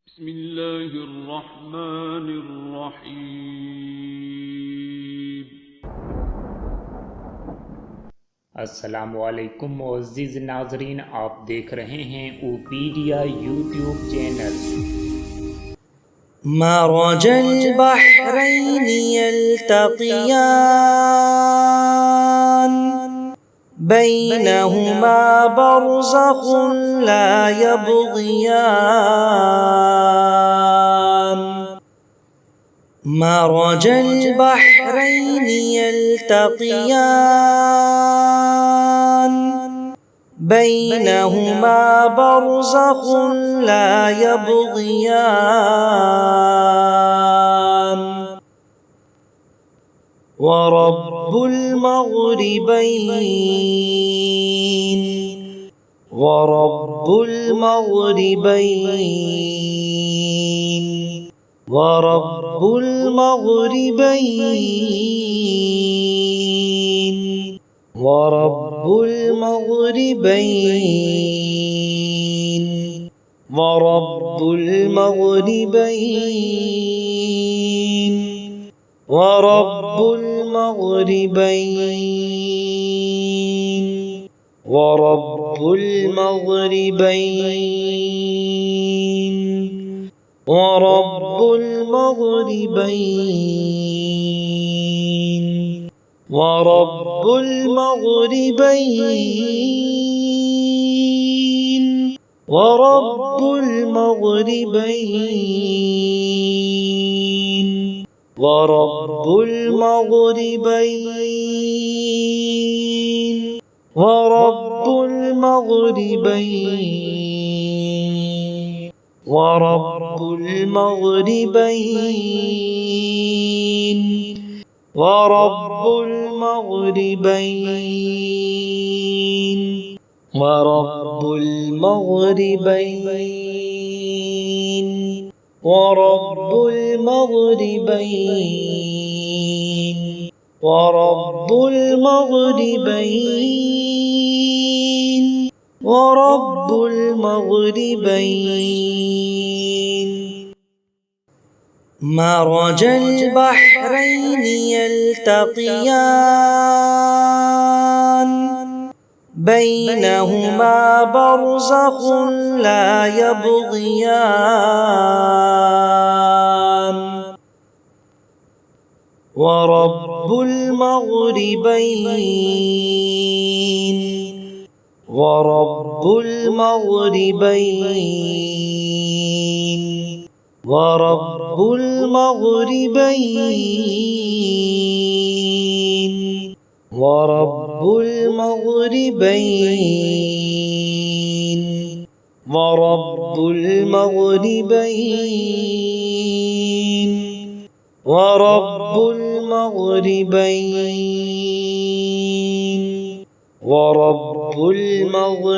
بسم الله الرحمن الرحیم۔ अस्सलामुअलैकुम मुअज़्ज़िज़ नाज़रीन, आप देख रहे हैं ओपीडिया यूट्यूब चैनल। مرج البحرين يلتقيان بينهما برزخ لا يبغيان. مرج البحرين يلتقيان بينهما برزخ لا يبغيان. ورب المغربين ورب المغربين ورب المغربين ورب المغربين ورب المغربين ورب المغربين ورب المغربين ورب المغربين ورب المغربين ورب المغربين ورب المغربين ورب المغربين ورب المغربين ورب المغربين ورب المغربين ورب المغربين ورب المغربين ورب المغربين. مرج البحرين يلتقيان بينهما برزخ لا يبغيان. ورب المغربين ورب المغربين ورب المغربين ورب المغربين ورب المغربين ورب المغربين ورب المغربين ورب المغربين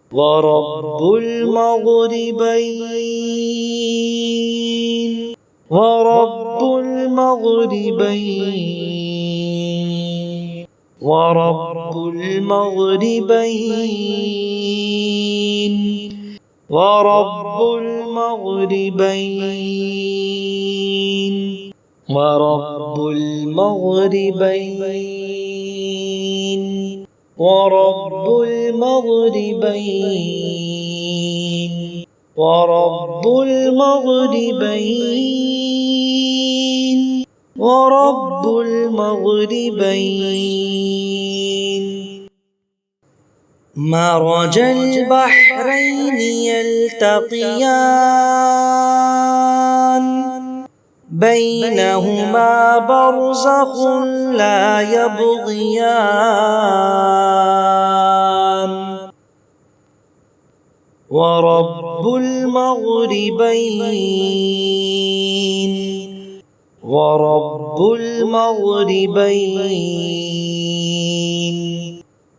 ورب المغربين ورب المغربين ورب المغربين ورب المغربين ورب المغربين ورب المغربين ورب المغربين ورب المغربين ورب المغربين ورب المغربين. مرج البحرين يلتقيان بينهما برزخ لا يبغيان. ورب المغربين ورب المغربين